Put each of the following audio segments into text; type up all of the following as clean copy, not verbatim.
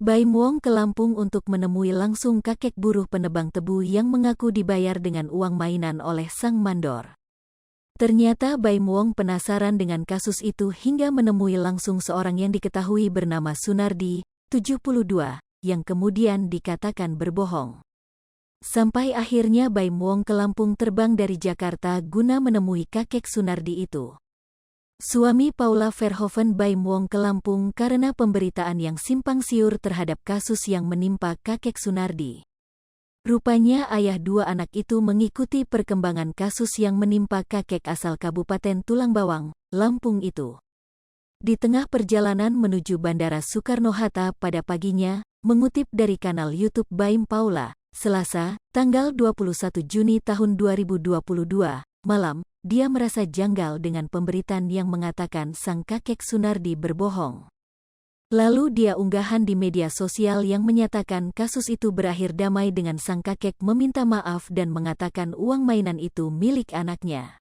Baim Wong ke Lampung untuk menemui langsung kakek buruh penebang tebu yang mengaku dibayar dengan uang mainan oleh sang mandor. Ternyata Baim Wong penasaran dengan kasus itu hingga menemui langsung seorang yang diketahui bernama Sunardi, 72, yang kemudian dikatakan berbohong. Sampai akhirnya Baim Wong ke Lampung terbang dari Jakarta guna menemui kakek Sunardi itu. Suami Paula Verhoeven Baim Wong ke Lampung karena pemberitaan yang simpang siur terhadap kasus yang menimpa kakek Sunardi. Rupanya ayah dua anak itu mengikuti perkembangan kasus yang menimpa kakek asal Kabupaten Tulang Bawang, Lampung itu. Di tengah perjalanan menuju Bandara Soekarno-Hatta pada paginya, mengutip dari kanal YouTube Baim Paula, Selasa, tanggal 21 Juni tahun 2022, malam, dia merasa janggal dengan pemberitaan yang mengatakan sang kakek Sunardi berbohong. Lalu dia unggahan di media sosial yang menyatakan kasus itu berakhir damai dengan sang kakek meminta maaf dan mengatakan uang mainan itu milik anaknya.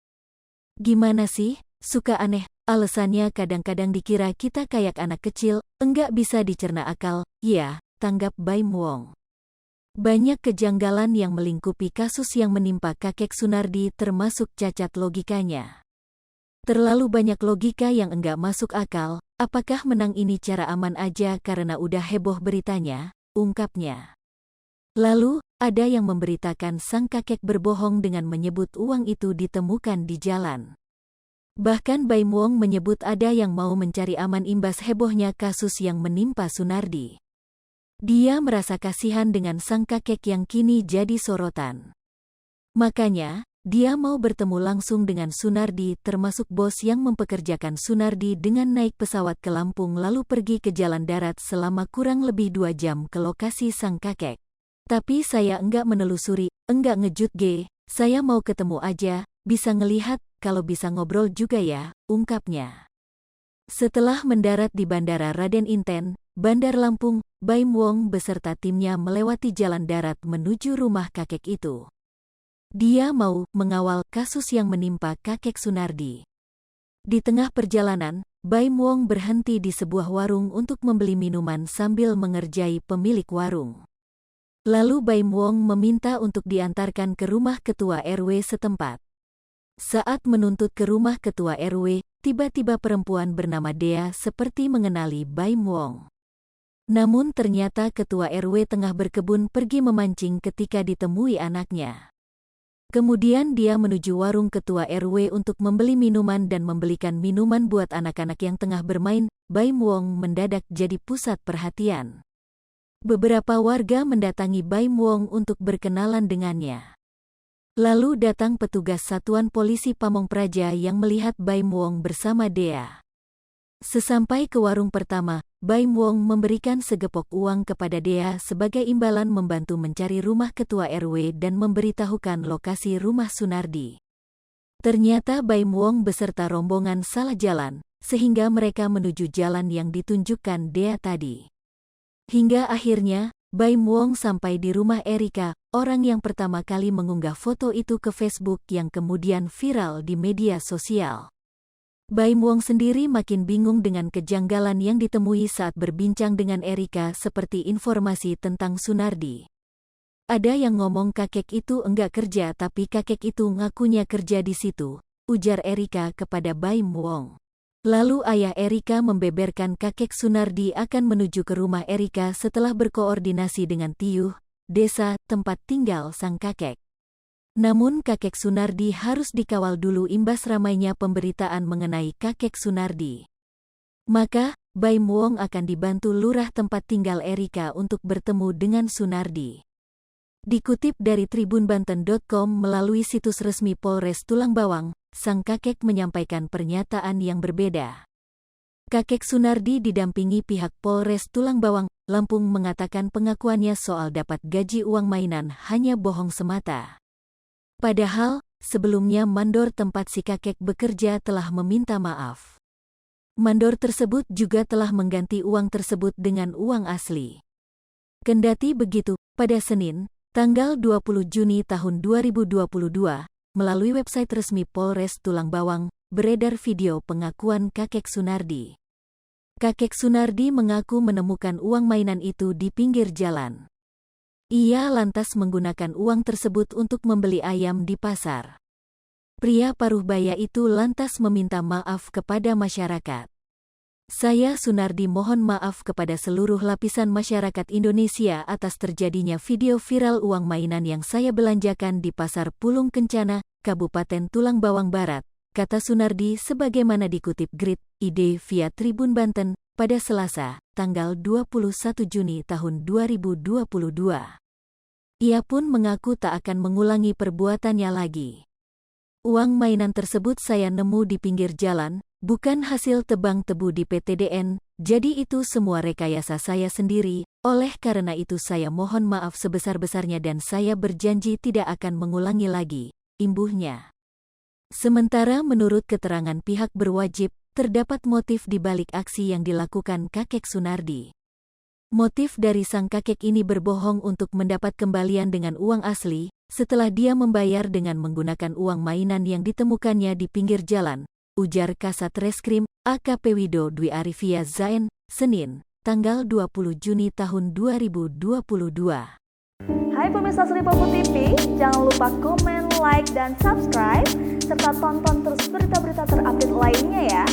Gimana sih? Suka aneh, alasannya kadang-kadang dikira kita kayak anak kecil, enggak bisa dicerna akal, ya, tanggap Baim Wong. Banyak kejanggalan yang melingkupi kasus yang menimpa kakek Sunardi termasuk cacat logikanya. Terlalu banyak logika yang enggak masuk akal, apakah menang ini cara aman aja karena udah heboh beritanya, ungkapnya. Lalu, ada yang memberitakan sang kakek berbohong dengan menyebut uang itu ditemukan di jalan. Bahkan Baim Wong menyebut ada yang mau mencari aman imbas hebohnya kasus yang menimpa Sunardi. Dia merasa kasihan dengan sang kakek yang kini jadi sorotan. Makanya, dia mau bertemu langsung dengan Sunardi termasuk bos yang mempekerjakan Sunardi dengan naik pesawat ke Lampung lalu pergi ke jalan darat selama kurang lebih 2 jam ke lokasi sang kakek. Tapi saya enggak menelusuri, enggak ngejut saya mau ketemu aja, bisa ngelihat, kalau bisa ngobrol juga ya, ungkapnya. Setelah mendarat di Bandara Raden Inten, Bandar Lampung, Baim Wong beserta timnya melewati jalan darat menuju rumah kakek itu. Dia mau mengawal kasus yang menimpa kakek Sunardi. Di tengah perjalanan, Baim Wong berhenti di sebuah warung untuk membeli minuman sambil mengerjai pemilik warung. Lalu Baim Wong meminta untuk diantarkan ke rumah ketua RW setempat. Saat menuntut ke rumah ketua RW, tiba-tiba perempuan bernama Dea seperti mengenali Baim Wong. Namun ternyata ketua RW tengah berkebun pergi memancing ketika ditemui anaknya. Kemudian dia menuju warung ketua RW untuk membeli minuman dan membelikan minuman buat anak-anak yang tengah bermain. Baim Wong mendadak jadi pusat perhatian. Beberapa warga mendatangi Baim Wong untuk berkenalan dengannya. Lalu datang petugas Satuan Polisi Pamong Praja yang melihat Baim Wong bersama Dea. Sesampai ke warung pertama, Baim Wong memberikan segepok uang kepada Dea sebagai imbalan membantu mencari rumah ketua RW dan memberitahukan lokasi rumah Sunardi. Ternyata Baim Wong beserta rombongan salah jalan, sehingga mereka menuju jalan yang ditunjukkan Dea tadi. Hingga akhirnya, Baim Wong sampai di rumah Erika, orang yang pertama kali mengunggah foto itu ke Facebook yang kemudian viral di media sosial. Baim Wong sendiri makin bingung dengan kejanggalan yang ditemui saat berbincang dengan Erika seperti informasi tentang Sunardi. Ada yang ngomong kakek itu enggak kerja tapi kakek itu ngakunya kerja di situ, ujar Erika kepada Baim Wong. Lalu ayah Erika membeberkan kakek Sunardi akan menuju ke rumah Erika setelah berkoordinasi dengan Tiuh, desa tempat tinggal sang kakek. Namun kakek Sunardi harus dikawal dulu imbas ramainya pemberitaan mengenai kakek Sunardi. Maka, Baim Wong akan dibantu lurah tempat tinggal Erika untuk bertemu dengan Sunardi. Dikutip dari tribunbanten.com melalui situs resmi Polres Tulang Bawang, sang kakek menyampaikan pernyataan yang berbeda. Kakek Sunardi didampingi pihak Polres Tulang Bawang, Lampung mengatakan pengakuannya soal dapat gaji uang mainan hanya bohong semata. Padahal, sebelumnya mandor tempat si kakek bekerja telah meminta maaf. Mandor tersebut juga telah mengganti uang tersebut dengan uang asli. Kendati begitu, pada Senin, tanggal 20 Juni tahun 2022, melalui website resmi Polres Tulang Bawang, beredar video pengakuan kakek Sunardi. Kakek Sunardi mengaku menemukan uang mainan itu di pinggir jalan. Ia lantas menggunakan uang tersebut untuk membeli ayam di pasar. Pria paruh baya itu lantas meminta maaf kepada masyarakat. Saya Sunardi mohon maaf kepada seluruh lapisan masyarakat Indonesia atas terjadinya video viral uang mainan yang saya belanjakan di Pasar Pulung Kencana, Kabupaten Tulang Bawang Barat, kata Sunardi sebagaimana dikutip Grid.id via Tribun Banten pada Selasa, tanggal 21 Juni tahun 2022. Ia pun mengaku tak akan mengulangi perbuatannya lagi. Uang mainan tersebut saya nemu di pinggir jalan, bukan hasil tebang tebu di PTDN, jadi itu semua rekayasa saya sendiri, oleh karena itu saya mohon maaf sebesar-besarnya dan saya berjanji tidak akan mengulangi lagi, imbuhnya. Sementara menurut keterangan pihak berwajib, terdapat motif di balik aksi yang dilakukan kakek Sunardi. Motif dari sang kakek ini berbohong untuk mendapat kembalian dengan uang asli, setelah dia membayar dengan menggunakan uang mainan yang ditemukannya di pinggir jalan, ujar Kasat Reskrim AKP Wido Dwi Arifia Zain, Senin, tanggal 20 Juni tahun 2022. Hai pemirsa Sri Popo TV, jangan lupa komen, like, dan subscribe, serta tonton terus berita-berita terupdate lainnya ya.